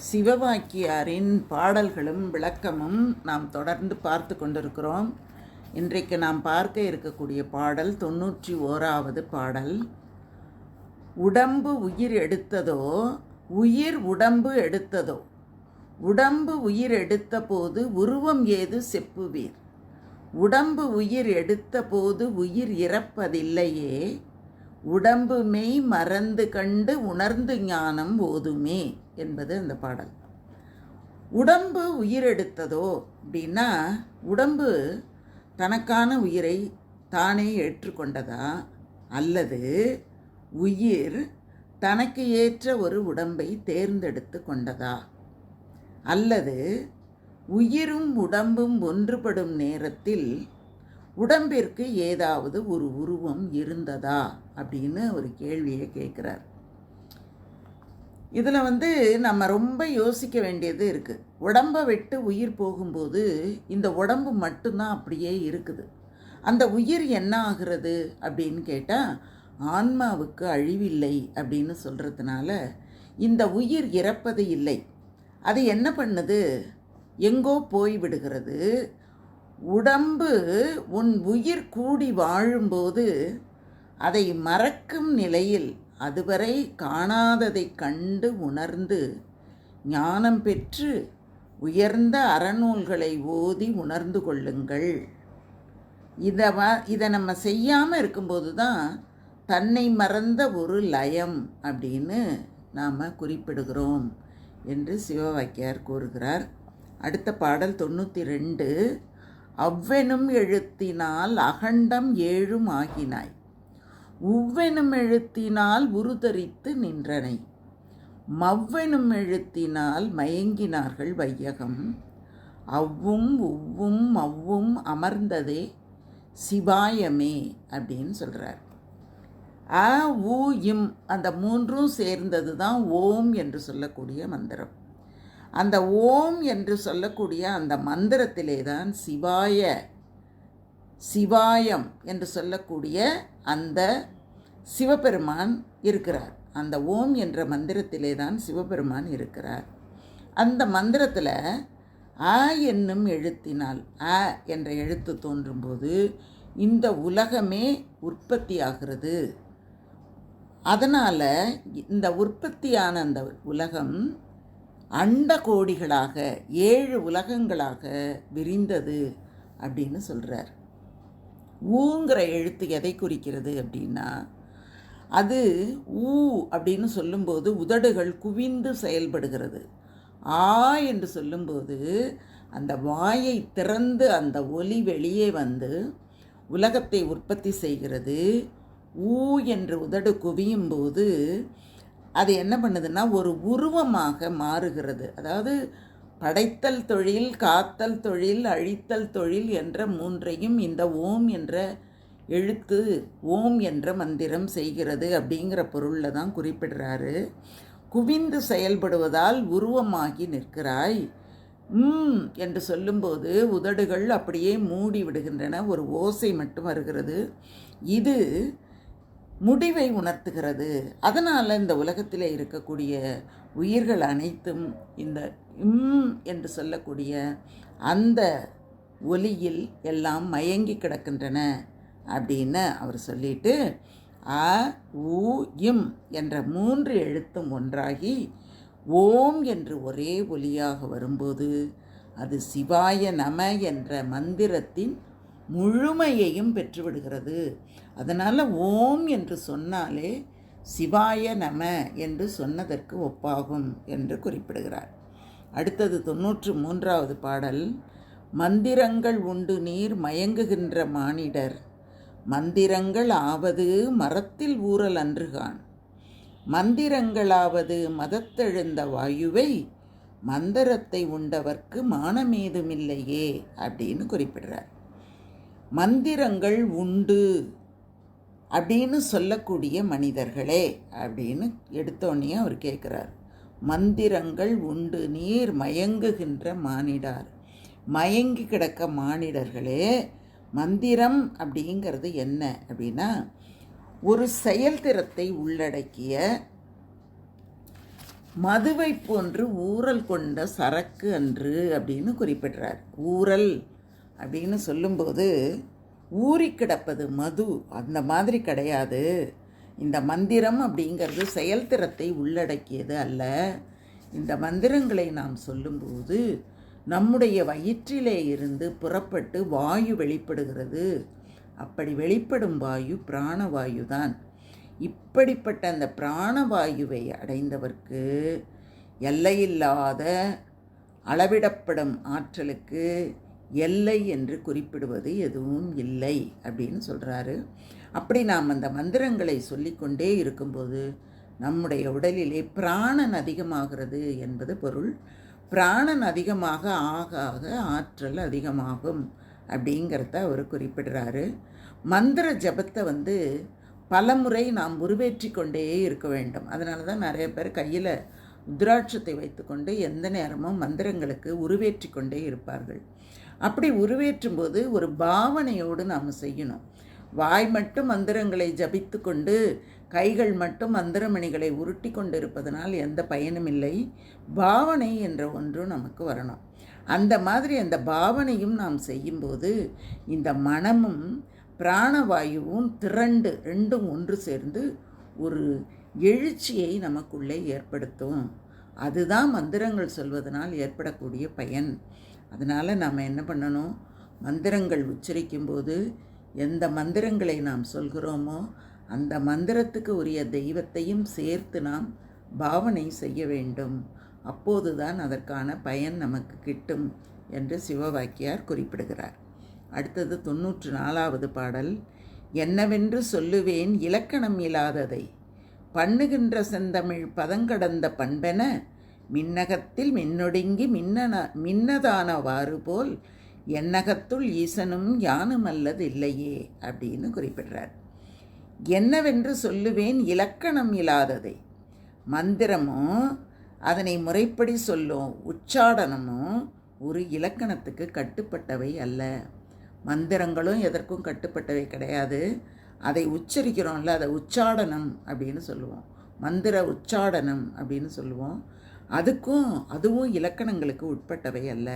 சிவவாக்கியாரின் பாடல்களும் விளக்கமும் நாம் தொடர்ந்து பார்த்து கொண்டிருக்கிறோம். இன்றைக்கு நாம் பார்க்க இருக்கக்கூடிய பாடல் 91வது பாடல். உடம்பு உயிர் எடுத்ததோ உயிர் உடம்பு எடுத்ததோ, உடம்பு உயிர் எடுத்த போது உருவம் ஏது செப்புவீர். உடம்பு உயிர் எடுத்த போது உயிர் இறப்பதில்லையே, உடம்பு மெய் மறந்து கண்டு உணர்ந்து ஞானம் ஓதுமே என்பது அந்த பாடல். உடம்பு உயிரெடுத்ததோ அப்படின்னா, உடம்பு தனக்கான உயிரை தானே ஏற்றுக்கொண்டதா, அல்லது உயிர் தனக்கு ஏற்ற ஒரு உடம்பை தேர்ந்தெடுத்து கொண்டதா, அல்லது உயிரும் உடம்பும் ஒன்றுபடும் நேரத்தில் உடம்பிற்கு ஏதாவது ஒரு உருவம் இருந்ததா அப்படின்னு ஒரு கேள்வியை கேட்குறார். இதில் நம்ம ரொம்ப யோசிக்க வேண்டியது இருக்குது. உடம்பை விட்டு உயிர் போகும்போது இந்த உடம்பு மட்டும்தான் அப்படியே இருக்குது. அந்த உயிர் என்ன ஆகிறது அப்படின்னு கேட்டால், ஆன்மாவுக்கு அழிவில்லை அப்படின்னு சொல்கிறதுனால இந்த உயிர் இறப்பது இல்லை. அது என்ன பண்ணுது, எங்கோ போய்விடுகிறது. உடம்பு உன் உயிர் கூடி வாழும்போது அதை மறக்கும் நிலையில் அதுவரை காணாததை கண்டு உணர்ந்து ஞானம் பெற்று உயர்ந்த அறநூல்களை ஓதி உணர்ந்து கொள்ளுங்கள். இதை நம்ம செய்யாமல் இருக்கும்போது தான் தன்னை மறந்த ஒரு லயம் அப்படின்னு நாம் குறிப்பிடுகிறோம் என்று சிவவாக்கியார் கூறுகிறார். அடுத்த பாடல் 92. அவ்வெனும் எழுத்தினால் அகண்டம் ஏழும் ஆகினாய், உவ்வெனும் எழுத்தினால் உருதரித்து நின்றனை, மவ்வெனும் எழுத்தினால் மயங்கினார்கள் வையகம், அவ்வும் உவ்வும் மவ்வும் அமர்ந்ததே சிவாயமே அப்படின்னு சொல்கிறார். அ உ இம் அந்த மூன்றும் சேர்ந்தது தான் ஓம் என்று சொல்லக்கூடிய மந்திரம். அந்த ஓம் என்று சொல்லக்கூடிய அந்த மந்திரத்திலே தான் சிவாயம் என்று சொல்லக்கூடிய அந்த சிவபெருமான் இருக்கிறார். அந்த ஓம் என்ற மந்திரத்திலே தான் சிவபெருமான் இருக்கிறார். அந்த மந்திரத்தில் அ என்னும் எழுத்தினால், அ என்ற எழுத்து தோன்றும்போது இந்த உலகமே உற்பத்தி ஆகிறது. அதனால் இந்த உற்பத்தியான அந்த உலகம் அண்ட கோடிகளாக 7 உலகங்களாக விரிந்தது அப்படின்னு சொல்கிறார். ஊங்கிற எழுத்து எதை குறிக்கிறது அப்படின்னா, அது ஊ அப்படின்னு சொல்லும்போது உதடுகள் குவிந்து செயல்படுகிறது. ஆ என்று சொல்லும்போது அந்த வாயை திறந்து அந்த ஒலி வெளியே வந்து உலகத்தை உற்பத்தி செய்கிறது. ஊ என்று உதடு குவியும் போது அது என்ன பண்ணுதுன்னா ஒரு உருவமாக மாறுகிறது. அதாவது படைத்தல் தொழில், காத்தல் தொழில், அழித்தல் தொழில் என்ற மூன்றையும் இந்த ஓம் என்ற எழுத்து, ஓம் என்ற மந்திரம் செய்கிறது அப்படிங்கிற பொருளில் தான் குறிப்பிடுறாரு. குவிந்து செயல்படுவதால் உருவமாகி நிற்கிறாய். என்று சொல்லும்போது உதடுகள் அப்படியே மூடி விடுகின்றன, ஒரு ஓசை மட்டும் வருகிறது. இது முடிவை உணர்த்துகிறது. அதனால் இந்த உலகத்தில் இருக்கக்கூடிய உயிர்கள் அனைத்தும் இந்த என்று சொல்லக்கூடிய அந்த ஒலியில் எல்லாம் மயங்கி கிடக்கின்றன அப்படின்னு அவர் சொல்லிட்டு, அ உ இம் என்ற 3 எழுத்தும் ஒன்றாகி ஓம் என்று ஒரே ஒலியாக வரும்போது அது சிவாய நம என்ற மந்திரத்தின் முழுமையையும் பெற்றுவிடுகிறது. அதனால் ஓம் என்று சொன்னாலே சிவாய நம என்று சொன்னதற்கு ஒப்பாகும் என்று குறிப்பிடுகிறார். அடுத்தது 93வது பாடல். மந்திரங்கள் உண்டு நீர் மயங்குகின்ற மானிடர், மந்திரங்கள் ஆவது மரத்தில் ஊறல் அன்றுகான், மந்திரங்களாவது மதத்தெழுந்த வாயுவை, மந்திரத்தை உண்டவர்க்கு மானமேதுமில்லையே அப்படின்னு குறிப்பிடுறார். மந்திரங்கள் உண்டு அப்படின்னு சொல்லக்கூடிய மனிதர்களே அப்படின்னு எடுத்தோன்னே அவர் கேட்குறார். மந்திரங்கள் உண்டு நீர் மயங்குகின்ற மானிடார், மயங்கி கிடக்க மானிடர்களே. மந்திரம் அப்படிங்கிறது என்ன அப்படின்னா, ஒரு செயல்திறத்தை உள்ளடக்கிய மதுவை போன்று ஊறல் கொண்ட சரக்கு அன்று அப்படின்னு குறிப்பிடுறார். ஊறல் அப்படின்னு சொல்லும்போது ஊறி கிடப்பது மது அந்த மாதிரி கிடையாது. இந்த மந்திரம் அப்படிங்கிறது செயல்திறத்தை உள்ளடக்கியது அல்ல. இந்த மந்திரங்களை நாம் சொல்லும்போது நம்முடைய வயிற்றிலே இருந்து புறப்பட்டு வாயு வெளிப்படுகிறது. அப்படி வெளிப்படும் வாயு பிராணவாயு தான். இப்படிப்பட்ட அந்த பிராணவாயுவை அடைந்தவர்க்கு எல்லையில்லாத அளவிடப்படும் ஆற்றலுக்கு எல்லை என்று குறிப்பிடுவது எதுவும் இல்லை அப்படின்னு சொல்கிறாரு. அப்படி நாம் அந்த மந்திரங்களை சொல்லிக்கொண்டே இருக்கும்போது நம்முடைய உடலிலே பிராணன் அதிகமாகிறது என்பது பொருள். பிராணன் அதிகமாக ஆக ஆக ஆற்றல் அதிகமாகும் அப்படிங்கிறத அவர் குறிப்பிடுறாரு. மந்திர ஜபத்தை பலமுறை நாம் உருவேற்றி கொண்டே இருக்க வேண்டும். அதனால தான் நிறைய பேர் கையில் உத்ராட்சத்தை வைத்துக்கொண்டு எந்த நேரமும் மந்திரங்களுக்கு உருவேற்றி கொண்டே இருப்பார்கள். அப்படி உருவேற்றும் போது ஒரு பாவனையோடு நாம் செய்யணும். வாய் மட்டும் மந்திரங்களை ஜபித்து கொண்டு கைகள் மட்டும் மந்திரமணிகளை உருட்டி கொண்டு இருப்பதனால் எந்த பயனும் இல்லை. பாவனை என்ற ஒன்று நமக்கு வரணும். அந்த மாதிரி அந்த பாவனையும் நாம் செய்யும்போது இந்த மனமும் பிராணவாயுவும் திரண்டு ரெண்டும் ஒன்று சேர்ந்து ஒரு எழுச்சியை நமக்குள்ளே ஏற்படுத்தும். அதுதான் மந்திரங்கள் சொல்வதனால் ஏற்படக்கூடிய பயன். அதனால் நாம் என்ன பண்ணணும்? மந்திரங்கள் உச்சரிக்கும்போது எந்த மந்திரங்களை நாம் சொல்கிறோமோ அந்த மந்திரத்துக்கு உரிய தெய்வத்தையும் சேர்த்து நாம் பாவனை செய்ய வேண்டும். அப்போதுதான் அதற்கான பயன் நமக்கு கிட்டும் என்று சிவவாக்கியார் குறிப்பிடுகிறார். அடுத்தது 94வது பாடல். என்னவென்று சொல்லுவேன் இலக்கணம் இல்லாததை பண்ணுகின்ற செந்தமிழ் பதங்கடந்த பண்பென மின்னகத்தில் மின்னொடுங்கி மின்னதானவாறு போல் என்னகத்துள் ஈசனும் யானும் அல்லது இல்லையே அப்படின்னு குறிப்பிடுறார். என்னவென்று சொல்லுவேன் இலக்கணம் இல்லாததை, மந்திரமோ அதனை முறைப்படி சொல்லும் உச்சாடனமோ ஒரு இலக்கணத்துக்கு கட்டுப்பட்டவை அல்ல. மந்திரங்களும் எதற்கும் கட்டுப்பட்டவை கிடையாது. அதை உச்சரிக்கிறோம்ல, அதை உச்சாடனம் அப்படின்னு சொல்லுவோம். மந்திர உச்சாடனம் அப்படின்னு சொல்லுவோம். அதுவும் இலக்கணங்களுக்கு உட்பட்டவை அல்ல.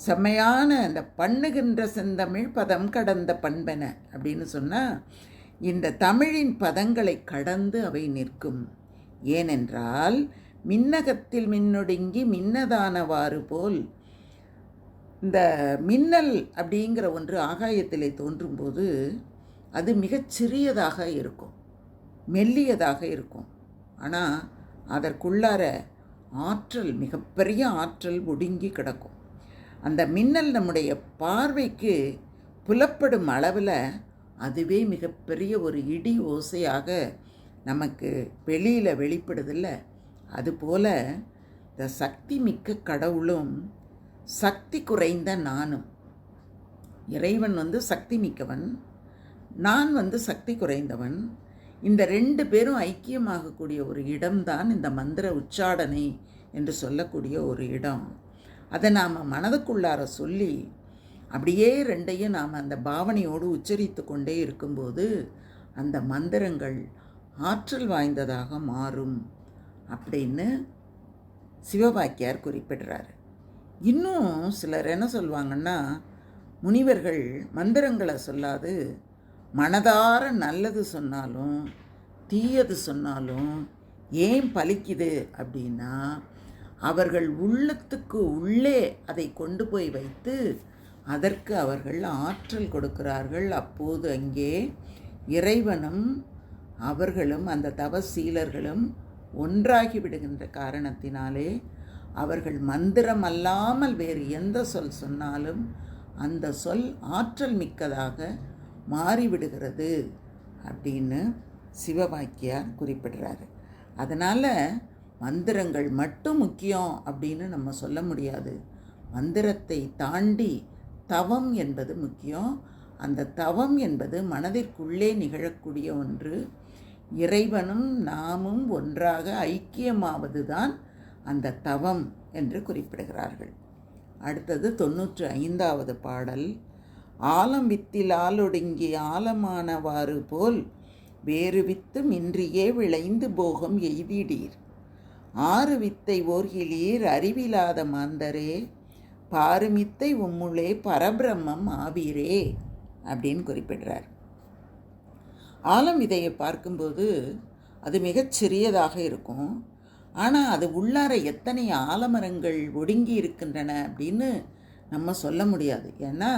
செம்மையான அந்த பண்ணுகின்ற செந்தமிழ் பதம் கடந்த பண்பென அப்படின்னு சொன்னால் இந்த தமிழின் பதங்களை கடந்து அவை நிற்கும். ஏனென்றால் மின்னகத்தில் மின்னொடுங்கி மின்னதானவாறு போல் இந்த மின்னல் அப்படிங்கிற ஒன்று ஆகாயத்திலே தோன்றும்போது அது மிகச் சிறியதாக இருக்கும், மெல்லியதாக இருக்கும். ஆனால் அதற்குள்ளார ஆற்றல், மிகப்பெரிய ஆற்றல் ஒடுங்கி கிடக்கும். அந்த மின்னல் நம்முடைய பார்வைக்கு புலப்படும் அளவில் அதுவே மிகப்பெரிய ஒரு இடி ஓசையாக நமக்கு வெளியில் வெளிப்படுதில்ல. அதுபோல் இந்த சக்தி மிக்க கடவுளும் சக்தி குறைந்த நானும், இறைவன் சக்தி மிக்கவன், நான் சக்தி குறைந்தவன். இந்த ரெண்டு பேரும் ஐக்கியமாகக்கூடிய ஒரு இடம்தான் இந்த மந்திர உச்சாடனை என்று சொல்லக்கூடிய ஒரு இடம். அதை நாம் மனதுக்குள்ளார சொல்லி அப்படியே ரெண்டையும் நாம் அந்த பாவனையோடு உச்சரித்து கொண்டே இருக்கும்போது அந்த மந்திரங்கள் ஆற்றல் வாய்ந்ததாக மாறும் அப்படின்னு சிவவாக்கியார் குறிப்பிடுறார். இன்னும் சிலர் என்ன சொல்லுவாங்கன்னா, முனிவர்கள் மந்திரங்களை சொல்லாது மனதார நல்லது சொன்னாலும் தீயது சொன்னாலும் ஏன் பலிக்குது அப்படின்னா, அவர்கள் உள்ளத்துக்கு உள்ளே அதை கொண்டு போய் வைத்து அதற்கு அவர்கள் ஆற்றல் கொடுக்கிறார்கள். அப்போது அங்கே இறைவனும் அவர்களும் அந்த தவசீலர்களும் ஒன்றாகி விடுகின்ற காரணத்தினாலே அவர்கள் மந்திரம் அல்லாமல் வேறு எந்த சொல் சொன்னாலும் அந்த சொல் ஆற்றல் மிக்கதாக மாறிவிடுகிறது அப்படின்னு சிவவாக்கியார் குறிப்பிடுறாரு. அதனால் மந்திரங்கள் மட்டும் முக்கியம் அப்படின்னு நம்ம சொல்ல முடியாது. மந்திரத்தை தாண்டி தவம் என்பது முக்கியம். அந்த தவம் என்பது மனதிற்குள்ளே நிகழக்கூடிய ஒன்று. இறைவனும் நாமும் ஒன்றாக ஐக்கியமாவது தான் அந்த தவம் என்று குறிப்பிடுகிறார்கள். அடுத்தது 95வது பாடல். ஆலம் வித்தில் ஆளொடுங்கி ஆலமானவாறு போல் வேறு வித்தும் இன்றியே விளைந்து போகம் எய்திடீர். ஆறு வித்தை ஓர்கிலீர் அறிவிலாத மாந்தரே பாருமித்தை உம்முளே பரபிரம்மம் ஆவீரே அப்படின்னு குறிப்பிடுறார். ஆலம் விதையை பார்க்கும்போது அது மிகச் சிறியதாக இருக்கும். ஆனால் அது உள்ளார எத்தனை ஆலமரங்கள் ஒடுங்கி இருக்கின்றன அப்படின்னு நம்ம சொல்ல முடியாது. ஏன்னா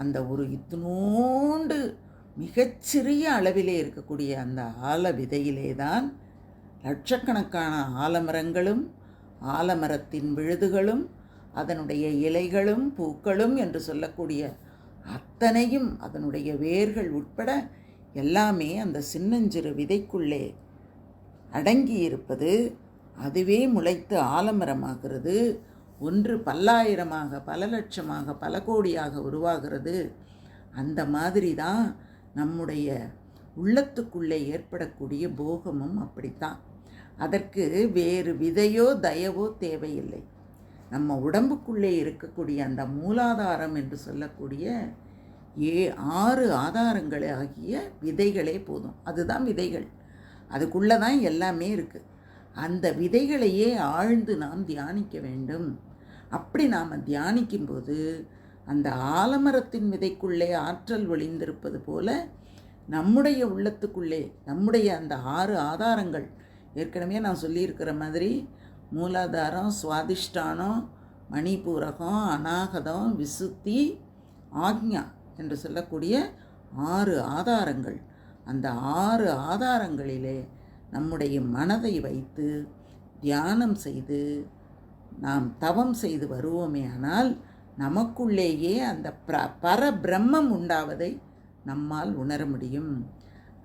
அந்த ஒரு இத்தினோண்டு மிகச்சிறிய அளவிலே இருக்கக்கூடிய அந்த ஆல விதையிலே தான் லட்சக்கணக்கான ஆலமரங்களும் ஆலமரத்தின் விழுதுகளும் அதனுடைய இலைகளும் பூக்களும் என்று சொல்லக்கூடிய அத்தனையும் அதனுடைய வேர்கள் உட்பட எல்லாமே அந்த சின்னஞ்சிறு விதைக்குள்ளே அடங்கி இருப்பது. அதுவே முளைத்து ஆலமரமாகிறது. ஒன்று பல்லாயிரமாக, பல லட்சமாக, பல கோடியாக உருவாகிறது. அந்த மாதிரி தான் நம்முடைய உள்ளத்துக்குள்ளே ஏற்படக்கூடிய போகமும் அப்படித்தான். அதற்கு வேறு விதையோ தயவோ தேவையில்லை. நம்ம உடம்புக்குள்ளே இருக்கக்கூடிய அந்த மூலாதாரம் என்று சொல்லக்கூடிய 6 ஆதாரங்கள் ஆகிய விதைகளே போதும். அதுதான் விதைகள். அதுக்குள்ளே தான் எல்லாமே இருக்குது. அந்த விதைகளையே ஆழ்ந்து நாம் தியானிக்க வேண்டும். அப்படி நாம் தியானிக்கும்போது அந்த ஆலமரத்தின் விதைக்குள்ளே ஆற்றல் ஒளிந்திருப்பது போல நம்முடைய உள்ளத்துக்குள்ளே நம்முடைய அந்த 6 ஆதாரங்கள், ஏற்கனவே நான் சொல்லியிருக்கிற மாதிரி மூலாதாரம், சுவாதிஷ்டானம், மணிபூரகம், அநாகதம், விசுத்தி, ஆக்ஞா என்று சொல்லக்கூடிய 6 ஆதாரங்கள். அந்த 6 ஆதாரங்களிலே நம்முடைய மனதை வைத்து தியானம் செய்து நாம் தவம் செய்து வருவோமே ஆனால் நமக்குள்ளேயே அந்த பரபிரம்மம் உண்டாவதை நம்மால் உணர முடியும்.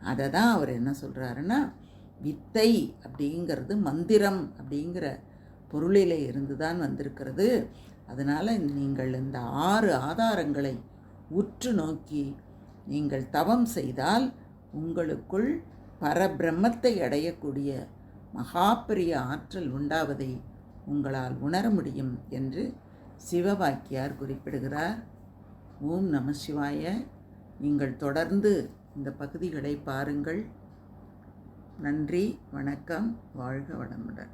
அதை தான் அவர் என்ன சொல்கிறாருன்னா, வித்தை அப்படிங்கிறது மந்திரம் அப்படிங்கிற பொருளிலே இருந்து தான் வந்திருக்கிறது. அதனால் நீங்கள் இந்த 6 ஆதாரங்களை உற்று நோக்கி நீங்கள் தவம் செய்தால் உங்களுக்குள் பரபிரம்மத்தை அடையக்கூடிய மகாபெரிய ஆற்றல் உண்டாவதை உங்களால் உணர முடியும் என்று சிவவாக்கியார் குறிப்பிடுகிறார். ஓம் நம சிவாய. நீங்கள் தொடர்ந்து இந்த பகுதிகளை பாருங்கள். நன்றி, வணக்கம், வாழ்க வளமுடன்.